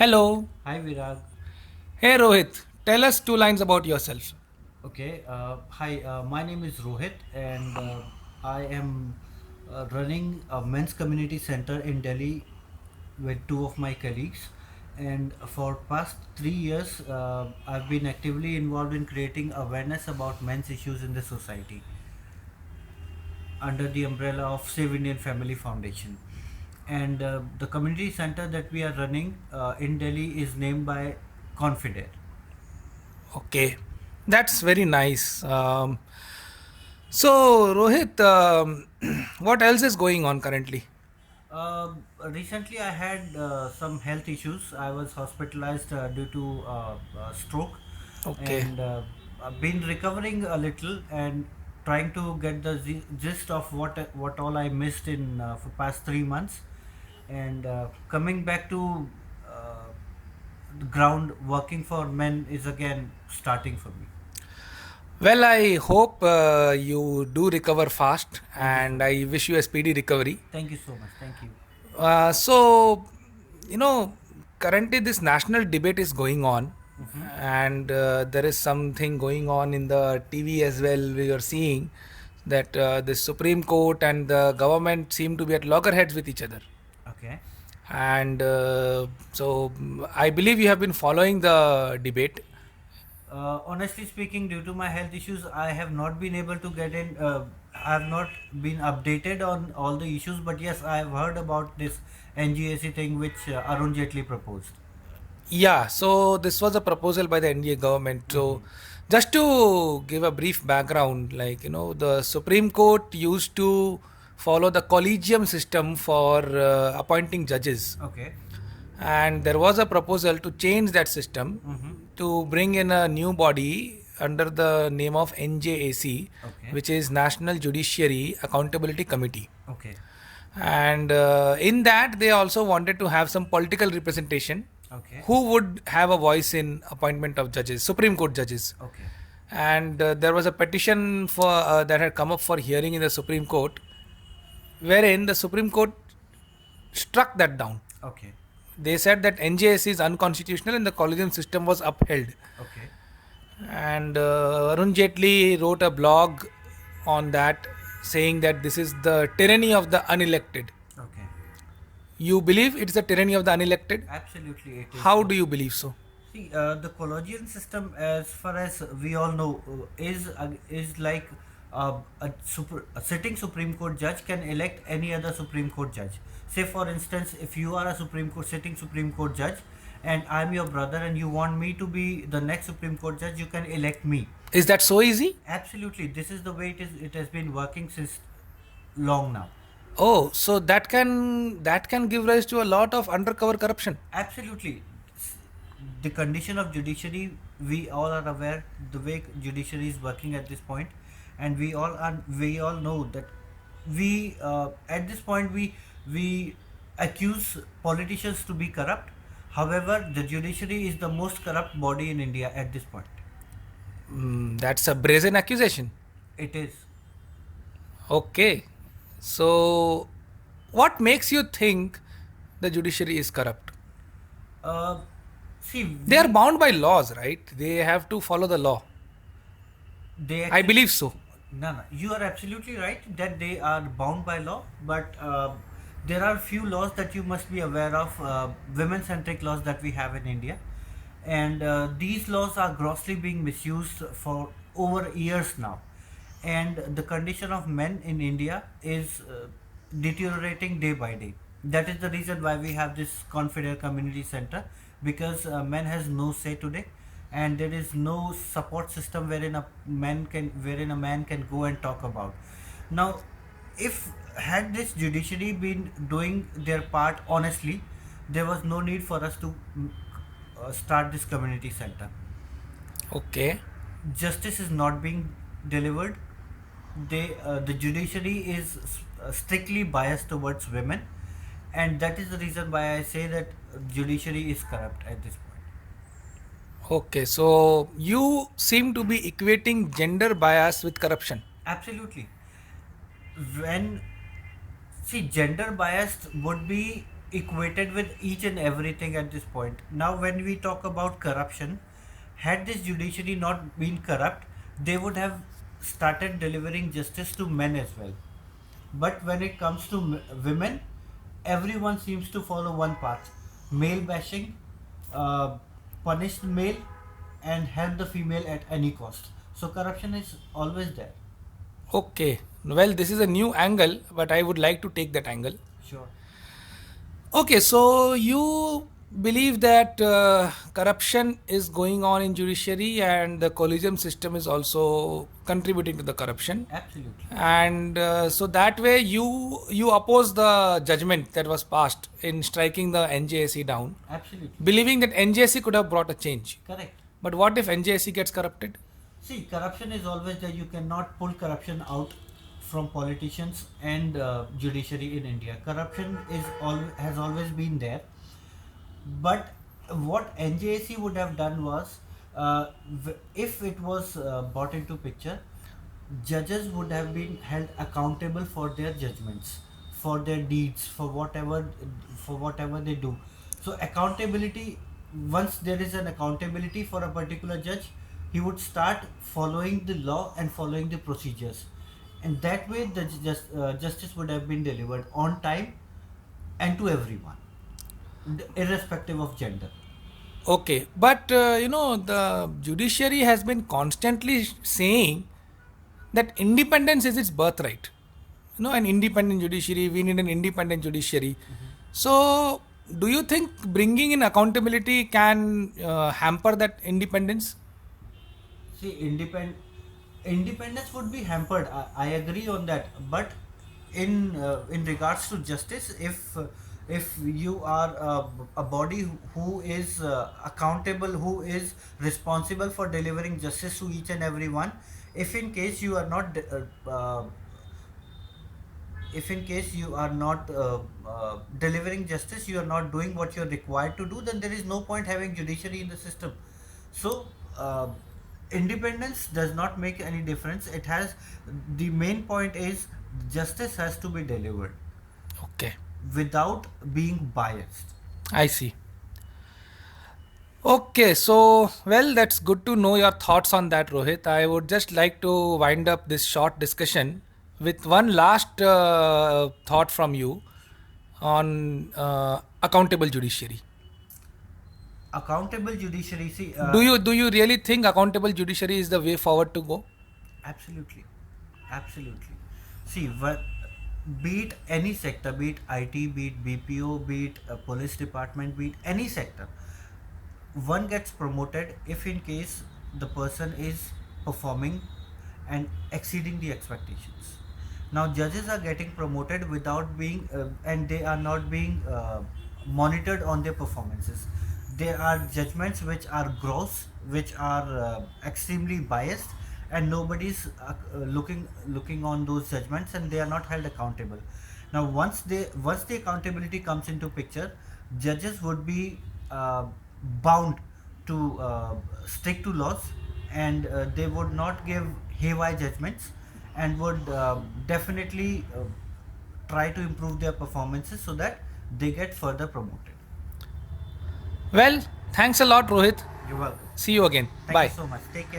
Hello. Hi Virag. Hey Rohit, tell us two lines about yourself. Okay. Hi. My name is Rohit, and I am running a men's community center in Delhi with two of my colleagues. And for past 3 years, I've been actively involved in creating awareness about men's issues in the society under the umbrella of Save Indian Family Foundation. And the community center that we are running in Delhi is named by Confidere. Okay, that's very nice. So Rohit, what else is going on currently? Recently, I had some health issues. I was hospitalized due to stroke, Okay. and I've been recovering a little and trying to get the gist of what all I missed in for past 3 months, and coming back to uh, the ground, working for men is again starting for me. Well, I hope you do recover fast, Thank you so and much. I wish you a speedy recovery. Thank you so much. Thank you. So, you know, currently this national debate is going on, Mm-hmm. and there is something going on in the TV as well. We are seeing that the Supreme Court and the government seem to be at loggerheads with each other. Okay. And I believe you have been following the debate. Honestly speaking, due to my health issues, I have not been able to get in. I have not been updated on all the issues, but yes, I have heard about this NGAC thing which Arun Jaitley proposed. Yeah, so this was a proposal by the NDA government. So, Mm-hmm. just to give a brief background, like, the Supreme Court used to follow the collegium system for appointing judges. Okay. And there was a proposal to change that system Mm-hmm. to bring in a new body under the name of NJAC, Okay. which is National Judiciary Accountability Committee. Okay. And in that, they also wanted to have some political representation Okay. who would have a voice in appointment of judges, Supreme Court judges. Okay. And there was a petition for that had come up for hearing in the Supreme Court, wherein the Supreme Court struck that down. Okay. They said that NJS is unconstitutional and the collegium system was upheld. Okay. And Arun Jaitley wrote a blog on that, saying that this is the tyranny of the unelected. Okay. You believe it's the tyranny of the unelected? Absolutely, it is How so. do you believe so? See, the collegium system, as far as we all know, is like a sitting Supreme Court judge can elect any other Supreme Court judge. Say, for instance, if you are a sitting Supreme Court judge, and I'm your brother, and you want me to be the next Supreme Court judge, you can elect me. Is that so easy? Absolutely, this is the way it is. It has been working since long now. Oh, so that can give rise to a lot of undercover corruption. Absolutely. The condition of judiciary, we all are aware the way judiciary is working at this point, and we all know that we at this point we accuse politicians to be corrupt. However, the judiciary is the most corrupt body in India at this point. That's a brazen accusation. It is. Okay. So, what makes you think the judiciary is corrupt? Uh, See, They are bound by laws, right? They have to follow the law. they I actually. believe so. No, no, you are absolutely right that they are bound by law, but there are few laws that you must be aware of, women-centric laws that we have in India, and these laws are grossly being misused for over years now, and the condition of men in India is deteriorating day by day. That is the reason why we have this Confidere Community Center, because men has no say today, and there is no support system wherein a man can go and talk about. Now, if had this judiciary been doing their part honestly, there was no need for us to start this community center. Okay. Justice is not being delivered. The judiciary is strictly biased towards women, and that is the reason why I say that judiciary is corrupt at this point. Okay. So, you seem to be equating gender bias with corruption. Absolutely. When, see, gender biased would be equated with each and everything at this point. Now, when we talk about corruption, had this judiciary not been corrupt, they would have started delivering justice to men as well. But when it comes to women, everyone seems to follow one path: male bashing, uh, punish the male, and help the female at any cost. So corruption is always there. Okay. Well, this is a new angle, but I would like to take that angle. Sure. Okay, so you believe that corruption is going on in judiciary and the collegium system is also contributing to the corruption, Absolutely. and so that way you oppose the judgment that was passed in striking the NJSC down, Absolutely. believing that NJSC could have brought a change. Correct. But what if NJSC gets corrupted? See, corruption is always there. You cannot pull corruption out from politicians and judiciary in India. Corruption has always been there. But what NJAC would have done was, if it was brought into picture, judges would have been held accountable for their judgments, for their deeds, for whatever they do. So accountability, once there is an accountability for a particular judge, he would start following the law and following the procedures, and that way the justice would have been delivered on time and to everyone, irrespective of gender. Okay, but the judiciary has been constantly saying that independence is its birthright. An independent judiciary, we need an independent judiciary. So, do you think bringing in accountability can hamper that independence? See, independence would be hampered. I agree on that. But in regards to justice, if you are a body who is accountable, who is responsible for delivering justice to each and every one, if in case you are not if in case you are not delivering justice, you are not doing what you are required to do, then there is no point having judiciary in the system. So independence does not make any difference. It has, the main point is justice has to be delivered Okay, without being biased. I see. Okay, so well, that's good to know your thoughts on that, Rohit. I would just like to wind up this short discussion with one last thought from you on accountable judiciary. Accountable judiciary, see, Do you really think accountable judiciary is the way forward to go? absolutely, absolutely. See, be it any sector, be it IT, be it BPO, be it a police department, be it any sector, one gets promoted if in case the person is performing and exceeding the expectations. Now judges are getting promoted without being and they are not being monitored on their performances. There are judgments which are gross, which are extremely biased, and nobody's looking on those judgments, and they are not held accountable. Now once the accountability comes into picture, judges would be bound to stick to laws, and they would not give haywire judgments, and would definitely try to improve their performances so that they get further promoted. Well, thanks a lot, Rohit. You're welcome. See you again. Thank you Bye. so much. Take care.